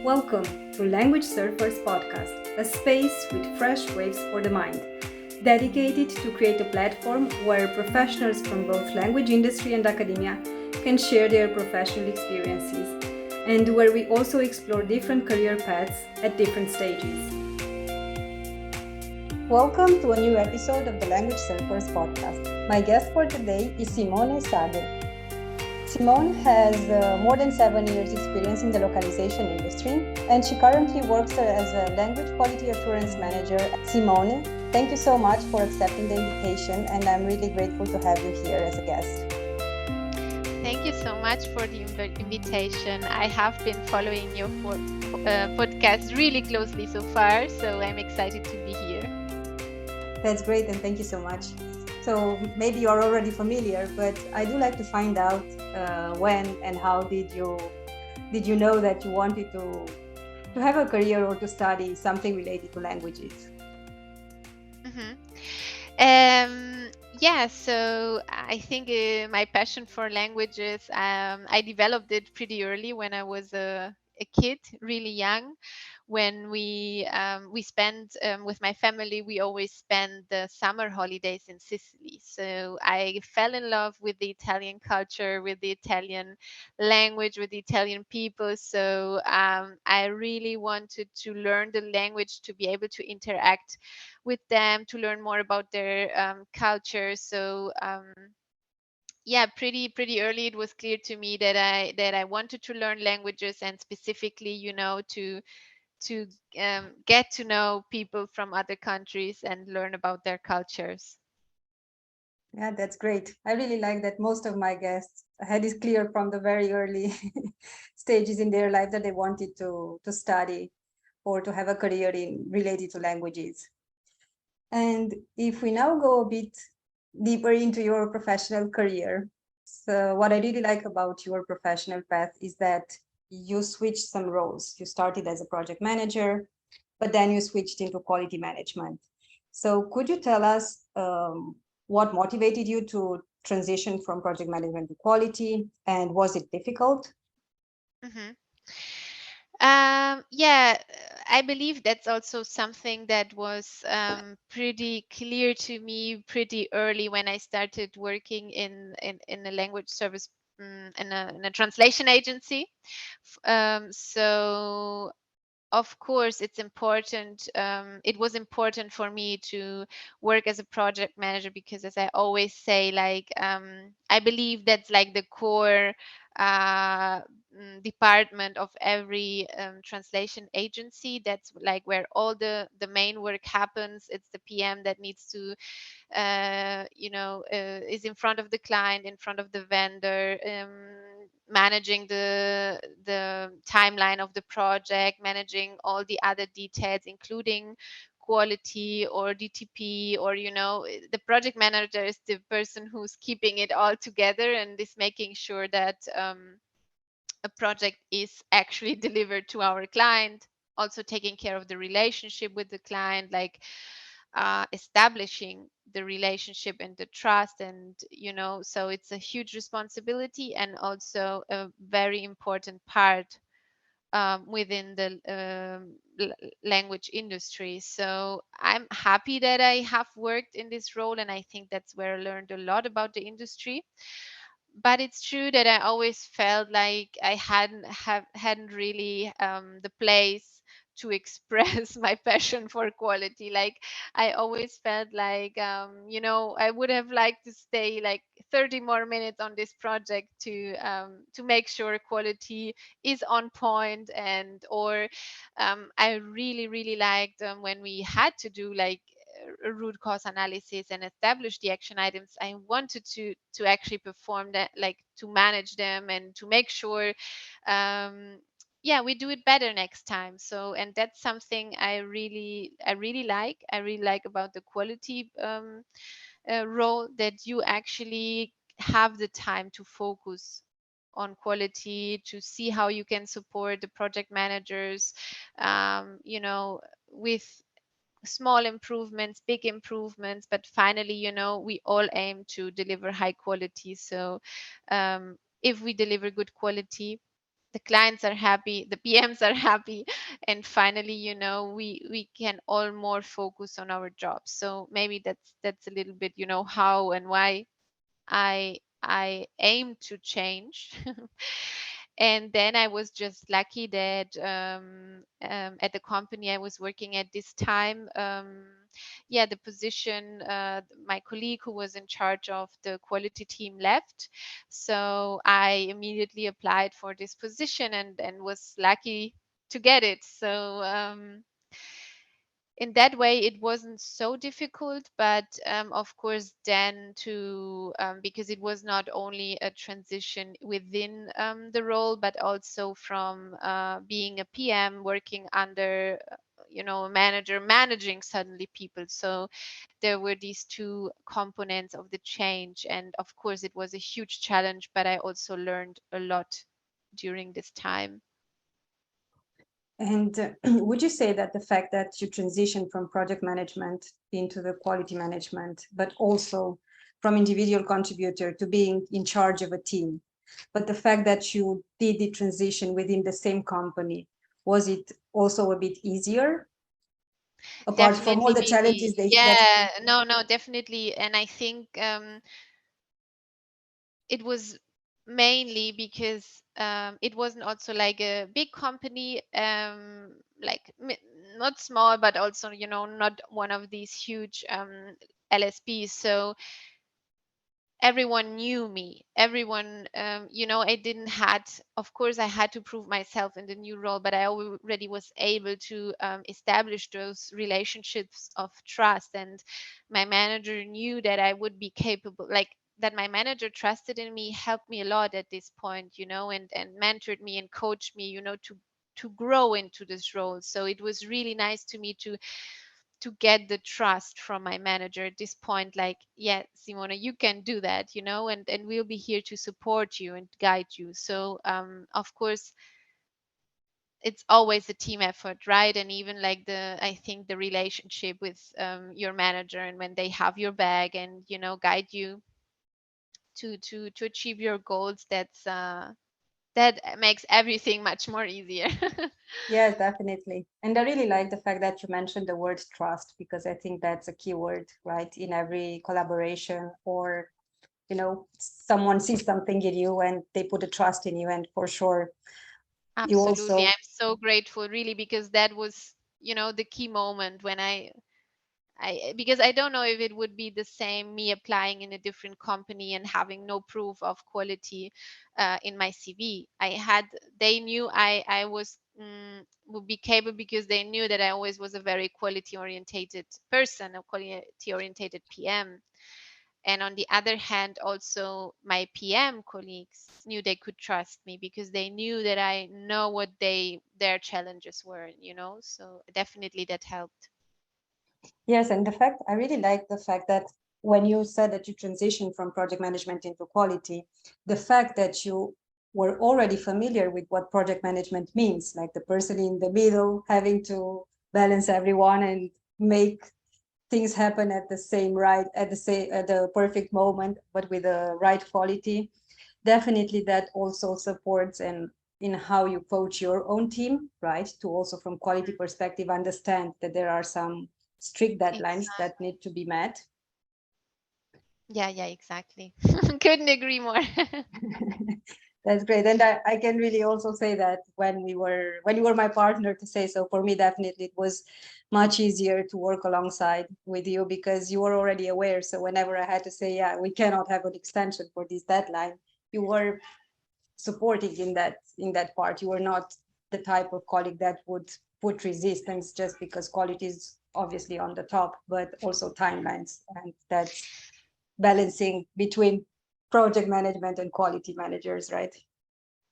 Welcome to Language Surfers Podcast, a space with fresh waves for the mind, dedicated to create a platform where professionals from both language industry and academia can share their professional experiences, and where we also explore different career paths at different stages. Welcome to a new episode of the Language Surfers Podcast. My guest for today is Simone Sage. Simone has more than 7 years experience in the localization industry, and she currently works as a language quality assurance manager. Simone, thank you so much for accepting the invitation, and I'm really grateful to have you here as a guest. Thank you so much for the invitation. I have been following your podcast really closely so far, so I'm excited to be here. That's great, and thank you so much. So maybe you're already familiar, but I do like to find out when and how did you know that you wanted to have a career or to study something related to languages? So I think my passion for languages, I developed it pretty early when I was a kid, really young. When we spent with my family, we always spend the summer holidays in Sicily. So I fell in love with the Italian culture, with the Italian language, with the Italian people. So I really wanted to learn the language to be able to interact with them, to learn more about their culture. So pretty early it was clear to me that I wanted to learn languages, and specifically, to get to know people from other countries and learn about their cultures. Yeah, that's great. I really like that most of my guests had it clear from the very early stages in their life that they wanted to study or to have a career in related to languages. And if we now go a bit deeper into your professional career, so what I really like about your professional path is that you switched some roles. You started as a project manager, but then you switched into quality management. So could you tell us what motivated you to transition from project management to quality, and was it difficult? Mm-hmm. Yeah, I believe that's also something that was pretty clear to me pretty early when I started working in a language service, in a translation agency. So of course it's important, it was important for me to work as a project manager, because as I always say, like, I believe that's like the core uh, department of every translation agency. That's like where all the main work happens. It's the PM that needs to is in front of the client, in front of the vendor, managing the timeline of the project, managing all the other details, including quality or DTP, or the project manager is the person who's keeping it all together and is making sure that a project is actually delivered to our client, also taking care of the relationship with the client, like establishing the relationship and the trust. And so it's a huge responsibility and also a very important part within the language industry. So I'm happy that I have worked in this role, and I think that's where I learned a lot about the industry. But it's true that I always felt like I hadn't really the place to express my passion for quality. Like, I always felt like, I would have liked to stay like 30 more minutes on this project to make sure quality is on point. And or I really liked when we had to do like a root cause analysis and establish the action items. I wanted to actually perform that, like to manage them and to make sure we do it better next time. So, and that's something I really like about the quality role, that you actually have the time to focus on quality, to see how you can support the project managers, with small improvements, big improvements, but finally, we all aim to deliver high quality. So if we deliver good quality, the clients are happy, the PMs are happy, and finally, we can all more focus on our jobs. So maybe that's a little bit, how and why I aim to change. And then I was just lucky that at the company I was working at this time, yeah, the position, my colleague who was in charge of the quality team left. So I immediately applied for this position and was lucky to get it. So in that way it wasn't so difficult, but of course then to because it was not only a transition within the role, but also from being a PM working under a manager managing suddenly people. So there were these two components of the change, and of course it was a huge challenge, but I also learned a lot during this time. And would you say that the fact that you transition from project management into the quality management, but also from individual contributor to being in charge of a team, but the fact that you did the transition within the same company, was it also a bit easier apart from all Definitely, the challenges maybe. that Yeah, no, no, definitely. And I think it was mainly because it wasn't also like a big company, like not small, but also, not one of these huge LSPs. So everyone knew me, everyone, I didn't had, of course I had to prove myself in the new role, but I already was able to establish those relationships of trust, and my manager knew that I would be capable, like that my manager trusted in me, helped me a lot at this point, and mentored me and coached me, to grow into this role. So it was really nice to me to get the trust from my manager at this point, like, yeah, Simona, you can do that, and we'll be here to support you and guide you. So of course it's always a team effort, right? And even like I think the relationship with your manager, and when they have your back and guide you to achieve your goals, that makes everything much more easier. Yes, definitely. And I really like the fact that you mentioned the word trust, because I think that's a key word, right? In every collaboration, or, someone sees something in you and they put a trust in you. And for sure, you Absolutely, also, I'm so grateful, really, because that was, the key moment when because I don't know if it would be the same me applying in a different company and having no proof of quality in my CV. They knew I was would be capable, because they knew that I always was a very quality orientated person, a quality orientated PM. And on the other hand, also my PM colleagues knew they could trust me, because they knew that I know what their challenges were, so definitely that helped. yes. And the fact, I really like the fact that when you said that you transitioned from project management into quality, the fact that you were already familiar with what project management means, like the person in the middle having to balance everyone and make things happen at the same right at the perfect moment, but with the right quality. Definitely that also supports and in how you coach your own team, right? To also from quality perspective understand that there are some strict deadlines that need to be met. Yeah, yeah, exactly. Couldn't agree more. That's great. And I can really also say that when you were my partner, to say so, for me, definitely it was much easier to work alongside with you, because you were already aware. So whenever I had to say, yeah, we cannot have an extension for this deadline, you were supporting in that part. You were not the type of colleague that would put resistance just because quality is obviously on the top, but also timelines. And that's balancing between project management and quality managers, right?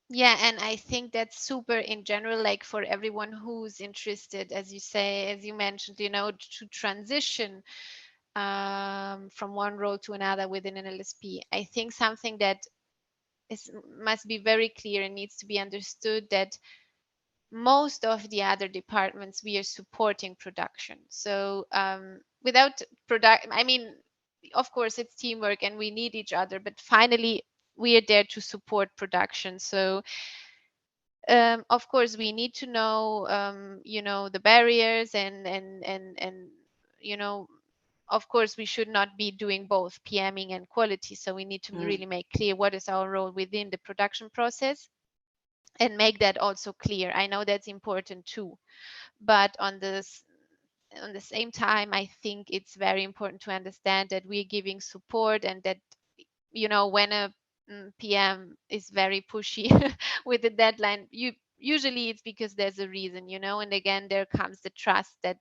Yeah, and I think that's super in general, like for everyone who's interested, as you say, as you mentioned, to transition from one role to another within an LSP. I think something that must be very clear and needs to be understood, that most of the other departments, we are supporting production. So without product, I mean, of course it's teamwork and we need each other, but finally we are there to support production. So Of course, we need to know, the barriers, and you know, of course, we should not be doing both PMing and quality. So we need to Mm. really make clear what is our role within the production process and make that also clear. I know that's important too, but on the same time, I think it's very important to understand that we're giving support, and that when a PM is very pushy with the deadline, usually it's because there's a reason, and again, there comes the trust that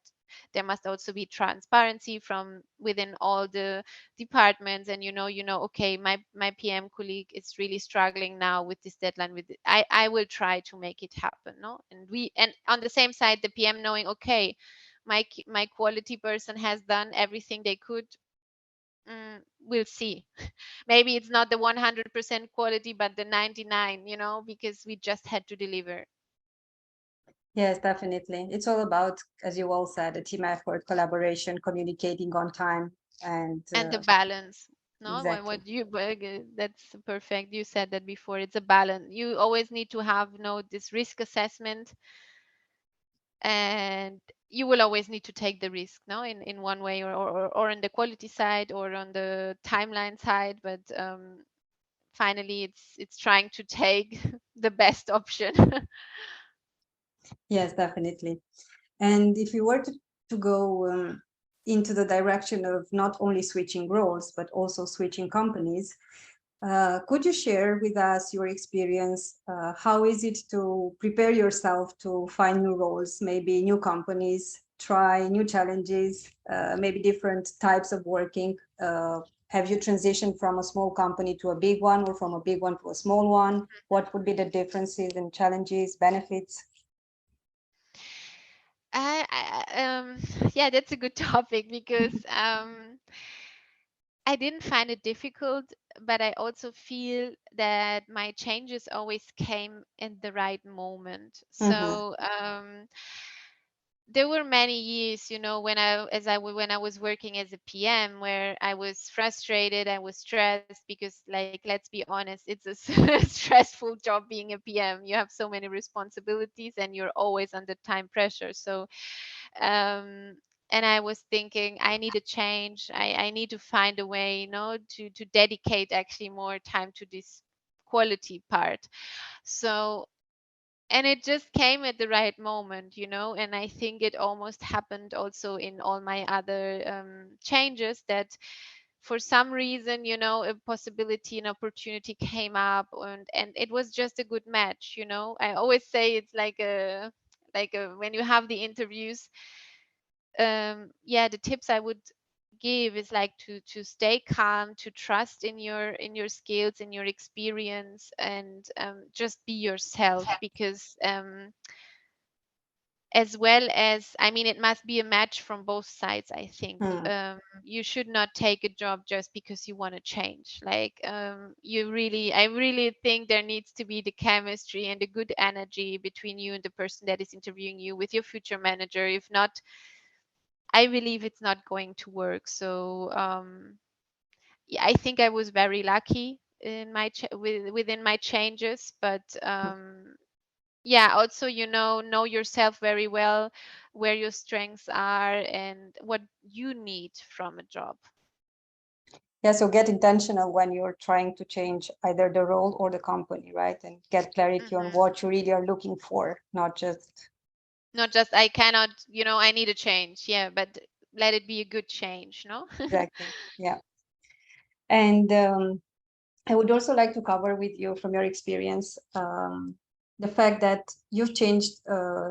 there must also be transparency from within all the departments. And okay, my PM colleague is really struggling now with this deadline. I will try to make it happen, no? And on the same side, the PM knowing, okay, my quality person has done everything they could. We'll see. Maybe it's not the 100% quality, but the 99, because we just had to deliver. Yes, definitely. It's all about, as you all said, a team effort, collaboration, communicating on time, and And the balance. No, exactly. that's perfect. You said that before. It's a balance. You always need to have, this risk assessment, and you will always need to take the risk, no, in one way or on the quality side or on the timeline side. But finally, it's trying to take the best option. Yes, definitely. And if you were to go into the direction of not only switching roles, but also switching companies, could you share with us your experience? How is it to prepare yourself to find new roles, maybe new companies, try new challenges, maybe different types of working? Have you transitioned from a small company to a big one, or from a big one to a small one? What would be the differences and challenges, benefits? Yeah, that's a good topic because I didn't find it difficult, but I also feel that my changes always came in the right moment. Mhm. So there were many years, when I was working as a PM, where I was frustrated, I was stressed because, like, let's be honest, it's a stressful job being a PM. You have so many responsibilities and you're always under time pressure. So um and I was thinking, I need a change. I need to find a way, to dedicate actually more time to this quality part. So, and it just came at the right moment, and I think it almost happened also in all my other changes, that for some reason, a possibility, an opportunity came up, and it was just a good match. I always say it's like when you have the interviews, yeah, the tips I would give is like to stay calm, to trust in your skills, in your experience, and just be yourself, because as well as, I mean, it must be a match from both sides, I think. Hmm. You should not take a job just because you want to change. Like, I really think there needs to be the chemistry and the good energy between you and the person that is interviewing you, with your future manager. If not, I believe it's not going to work. So yeah, I think I was very lucky in within my changes, but yeah, also, know yourself very well, where your strengths are and what you need from a job. Yeah, so get intentional when you're trying to change either the role or the company, right? And get clarity on Hmm. what you really are looking for, not just Not just, I cannot, I need a change. Yeah, but let it be a good change, no? exactly. Yeah. And I would also like to cover with you from your experience the fact that you've changed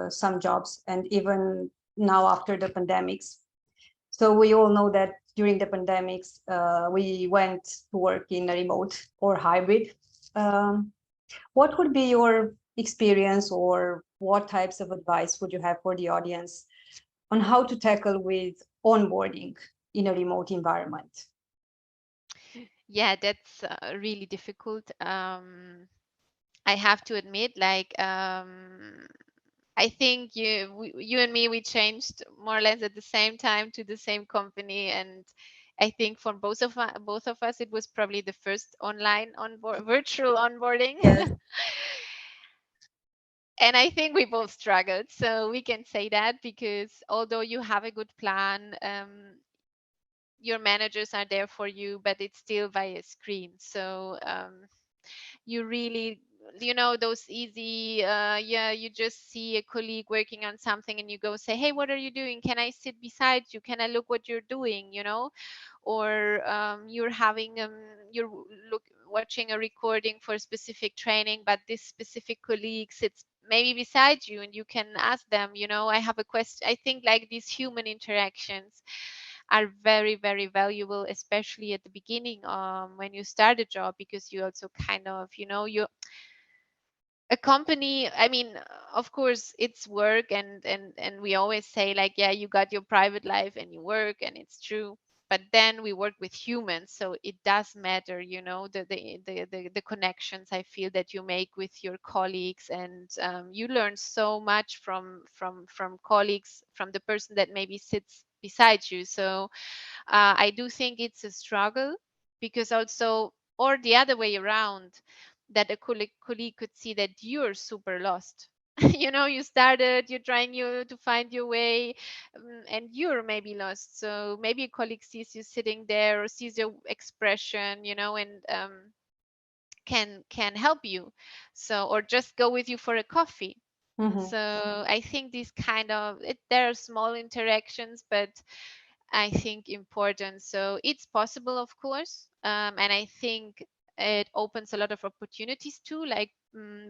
some jobs, and even now after the pandemics. So we all know that during the pandemics, we went to work in a remote or hybrid. Um, what would be your experience, or what types of advice would you have for the audience on how to tackle with onboarding in a remote environment? Yeah, that's really difficult. I have to admit, like, I think you and me, we changed more or less at the same time to the same company, and I think for both of us, it was probably the first online virtual onboarding. Yes. And I think we both struggled, so we can say that, because although you have a good plan, your managers are there for you, but it's still via screen. So you really, those easy, yeah, you just see a colleague working on something and you go say, hey, what are you doing? Can I sit beside you? Can I look what you're doing? Or you're having you're look watching a recording for a specific training, but this specific colleague sits maybe beside you and you can ask them, I have a question. I think like these human interactions are very, very valuable, especially at the beginning, when you start a job, because you also kind of, you a company, I mean, of course it's work, and we always say like, yeah, you got your private life and you work, and it's true, but then we work with humans, so it does matter, the connections I feel that you make with your colleagues, and you learn so much from colleagues, from the person that maybe sits beside you. So I do think it's a struggle, because also, or the other way around, that a colleague could see that you're super lost. You started, you're trying to find your way, and you're maybe lost. So maybe a colleague sees you sitting there or sees your expression, and can help you. So, or just go with you for a coffee. Mhm. So I think these kind of there are small interactions, but I think important. So it's possible, of course, and I think it opens a lot of opportunities too, like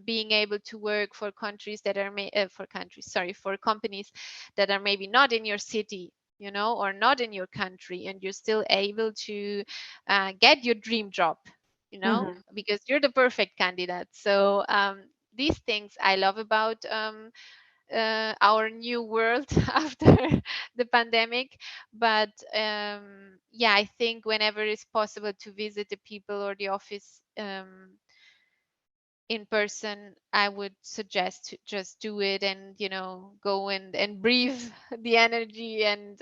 being able to work for countries that are for countries, sorry, for companies that are maybe not in your city, or not in your country, and you're still able to get your dream job, Mhm. because you're the perfect candidate. So these things I love about our new world after the pandemic. But yeah, I think whenever it's possible to visit the people or the office in person, I would suggest to just do it, and go and breathe the energy, and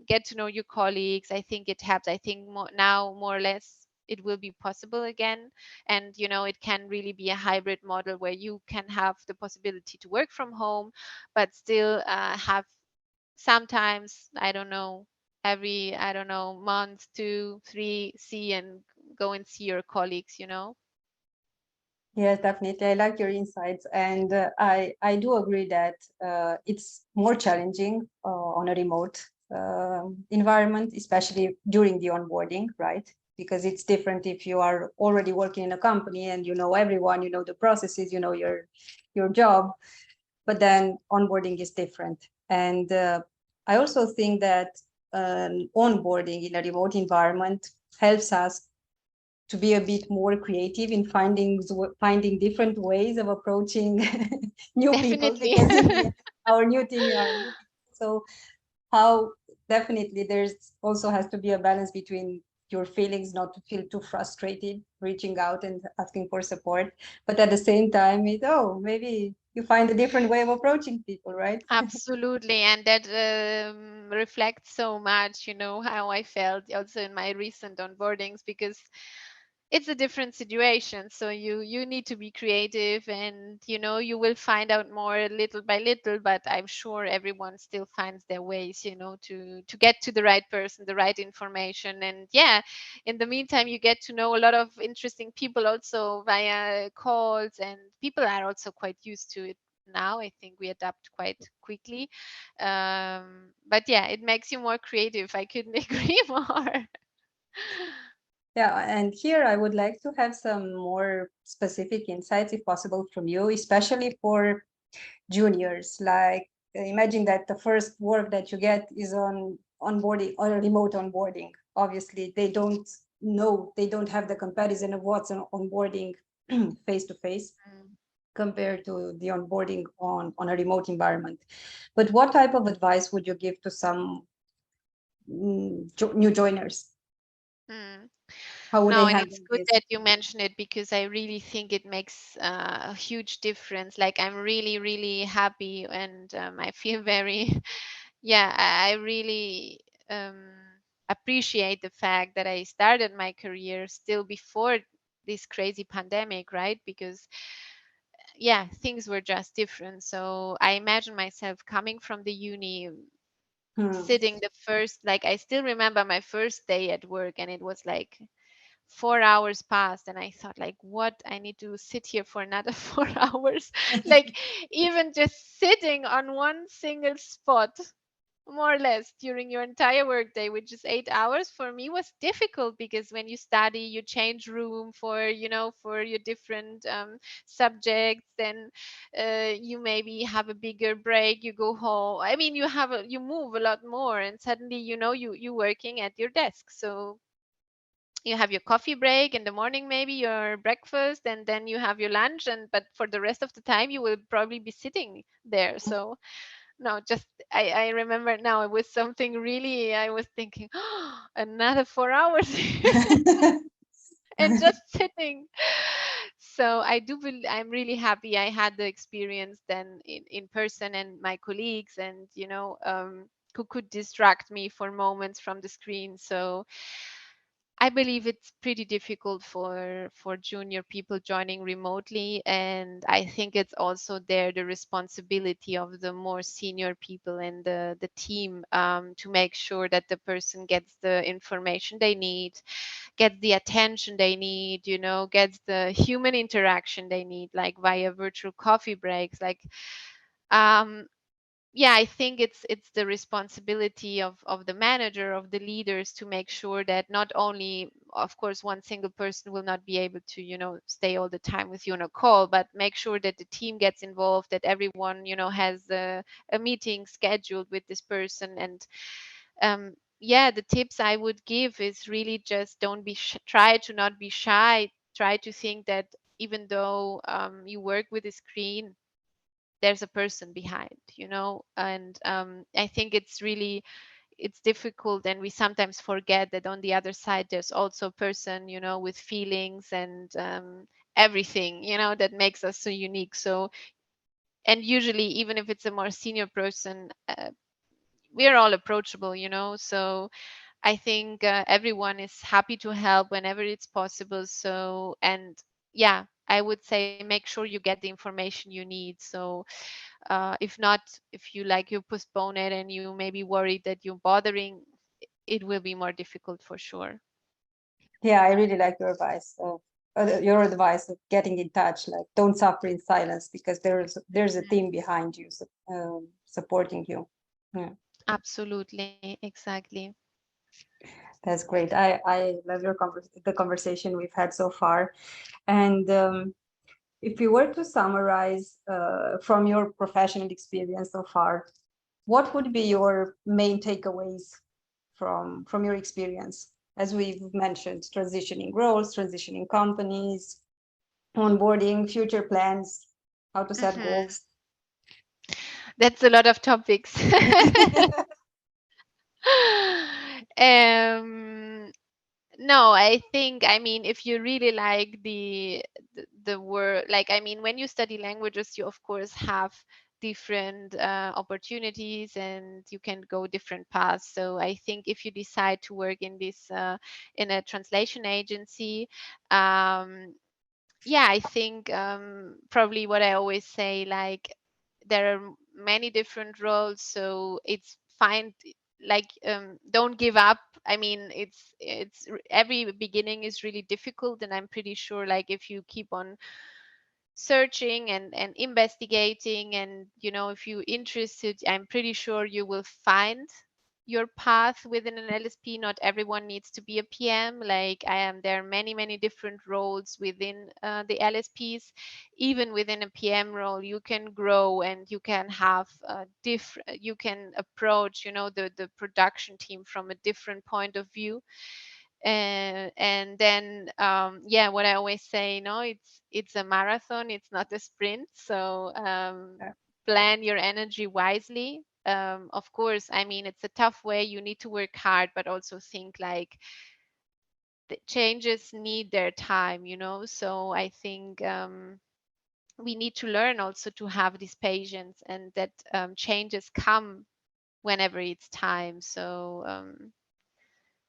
get to know your colleagues. I think it helps. I think now more or less it will be possible again, and it can really be a hybrid model where you can have the possibility to work from home, but still have sometimes, I don't know, every, I don't know, month, 2 3, see and go and see your colleagues. Yes, definitely. I like your insights, and I do agree that it's more challenging on a remote environment, especially during the onboarding, right? Because it's different if you are already working in a company and you know everyone, you know the processes, you know your job, but then onboarding is different. And I also think that onboarding in a remote environment helps us to be a bit more creative in finding different ways of approaching new people, Definitely. because in the end, our new team are new people. So how definitely there's also has to be a balance between your feelings, not to feel too frustrated reaching out and asking for support, but at the same time maybe you find a different way of approaching people, right? Absolutely. And that reflects so much, how I felt also in my recent onboardings, because it's a different situation. So you need to be creative, and you will find out more little by little, but I'm sure everyone still finds their ways, to get to the right person, the right information. And yeah, in the meantime, you get to know a lot of interesting people also via calls, and people are also quite used to it now. I think we adapt quite quickly. But yeah, it makes you more creative. I couldn't agree more. Yeah, and here I would like to have some more specific insights, if possible, from you, especially for juniors. Like imagine that the first work that you get is on onboarding or remote onboarding. Obviously, they don't know, they don't have the comparison of what's on onboarding face to face Mm. compared to the onboarding on a remote environment. But what type of advice would you give to some new joiners? Mm. How would No, they and it's handle good this? that you mention it, because I really think it makes a huge difference. Like, I'm really, really happy, and I feel very, yeah, I really appreciate the fact that I started my career still before this crazy pandemic, right? Because yeah, things were just different. So I imagine myself coming from the uni, Hmm. sitting the first, like I still remember my first day at work, and it was like 4 hours passed, and I thought, like, what, I need to sit here for another 4 hours, like even just sitting on one single spot, more or less, during your entire workday, which is 8 hours, for me was difficult, because when you study, you change room for, for your different subjects. Then you maybe have a bigger break, you go home. I mean, you move a lot more, and suddenly, you working at your desk. So you have your coffee break in the morning, maybe your breakfast, and then you have your lunch, and but for the rest of the time you will probably be sitting there. So no, just I remember now, it was something really, I was thinking, oh, another 4 hours and just sitting. So I'm really happy I had the experience then in person, and my colleagues, and who could distract me for moments from the screen. So I believe it's pretty difficult for junior people joining remotely, and I think it's also there the responsibility of the more senior people in the team, to make sure that the person gets the information they need, gets the attention they need, gets the human interaction they need, like via virtual coffee breaks, like um, yeah, I think it's the responsibility of the manager, of the leaders, to make sure that not only, of course, one single person will not be able to stay all the time with you on a call, but make sure that the team gets involved, that everyone has a meeting scheduled with this person. And yeah, the tips I would give is really just don't be try to not be shy. Try to think that even though you work with a screen, there's a person behind, and I think it's difficult, and we sometimes forget that on the other side there's also a person, with feelings and everything, that makes us so unique. So, and usually, even if it's a more senior person, we're all approachable, so I think everyone is happy to help whenever it's possible. So, and yeah, I would say make sure you get the information you need. So if not, if you postpone it and you may be worried that you're bothering, it will be more difficult for sure. Yeah, I really like your advice of getting in touch. Like, don't suffer in silence because there's a Mhm. team behind you, supporting you. Yeah, Absolutely, exactly. that's great. I love the conversation we've had so far. And if you were to summarize from your professional experience so far, what would be your main takeaways from your experience? As we've mentioned, transitioning roles, transitioning companies, onboarding, future plans, how to set Mhm. goals. That's a lot of topics. um No, I think, I mean, if you really like the word, like, I mean, when you study languages, you of course have different opportunities, and you can go different paths. So I think if you decide to work in this in a translation agency, um, yeah, I think probably what I always say, like, there are many different roles, so it's fine. Like, don't give up. I mean, every beginning is really difficult, and I'm pretty sure, like, if you keep on searching and investigating, and if you're interested, I'm pretty sure you will find your path within an LSP. Not everyone needs to be a PM. Like, there are many different roles within the LSPs. Even within a PM role, you can grow, and you can have different, you can approach, the production team from a different point of view. And then yeah, what I always say, no, it's a marathon, it's not a sprint. So plan your energy wisely. Of course, I mean, it's a tough way, you need to work hard, but also think, like, the changes need their time, so I think we need to learn also to have this patience, and that changes come whenever it's time. So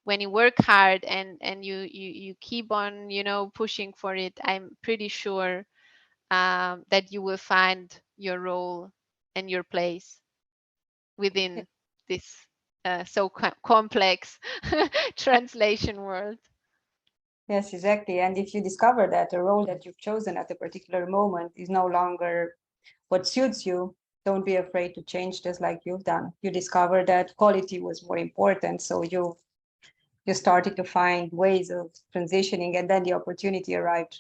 when you work hard, and you keep on pushing for it, I'm pretty sure that you will find your role and your place within this so complex translation world. Yes, exactly. And if you discover that the role that you've chosen at a particular moment is no longer what suits you, don't be afraid to change, just like you've done. You discover that quality was more important, so you started to find ways of transitioning, and then the opportunity arrived.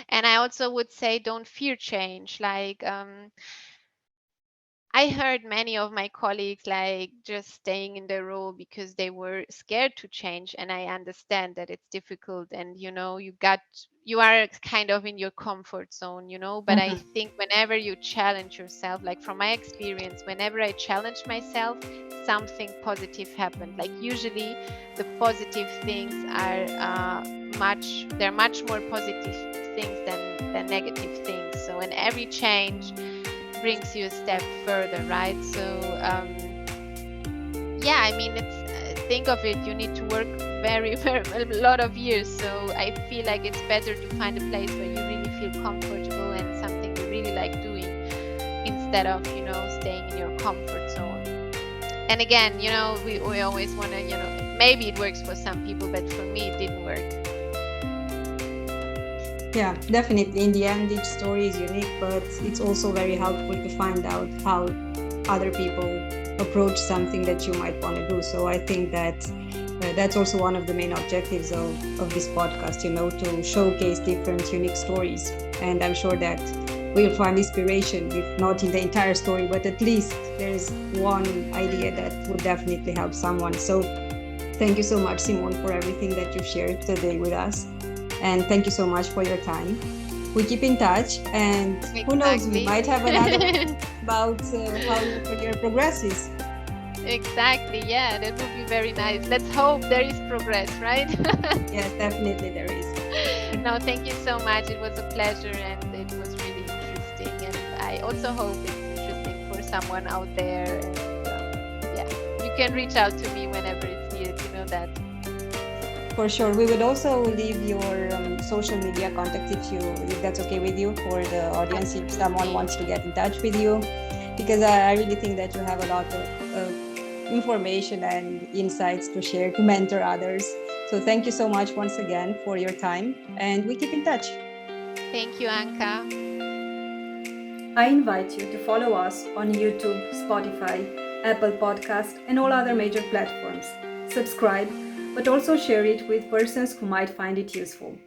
And I also would say don't fear change. Like I heard many of my colleagues like just staying in their role because they were scared to change. And I understand that it's difficult and you are kind of in your comfort zone, but I Mhm. think whenever you challenge yourself, like from my experience, whenever I challenge myself, something positive happened. Like usually the positive things are they're much more positive things than negative things. So in every change brings you a step further, right? So yeah, I mean, it's think of it, you need to work very a lot of years. So I feel like it's better to find a place where you really feel comfortable and something you really like doing instead of staying in your comfort zone. And again, we always want to, maybe it works for some people, but for me it didn't work. Yeah, definitely. In the end, each story is unique, but it's also very helpful to find out how other people approach something that you might want to do. So I think that that's also one of the main objectives of this podcast, to showcase different unique stories. And I'm sure that we'll find inspiration, if not in the entire story, but at least there's one idea that would definitely help someone. So thank you so much, Simone, for everything that you've shared today with us. And thank you so much for your time. We keep in touch, and Exactly. who knows, we might have another about how your career progresses. Exactly. Yeah, that would be very nice. Let's hope there is progress, right? Yes, definitely there is. No, thank you so much. It was a pleasure and it was really interesting. And I also hope it's interesting for someone out there. And yeah, you can reach out to me whenever it's needed. You know that. For sure. We would also leave your social media contact if that's okay with you, for the audience, if someone wants to get in touch with you, because I really think that you have a lot of information and insights to share, to mentor others. So thank you so much once again for your time, and we keep in touch. Thank you, Anka. I invite you to follow us on YouTube, Spotify, Apple Podcast, and all other major platforms. Subscribe, but also share it with persons who might find it useful.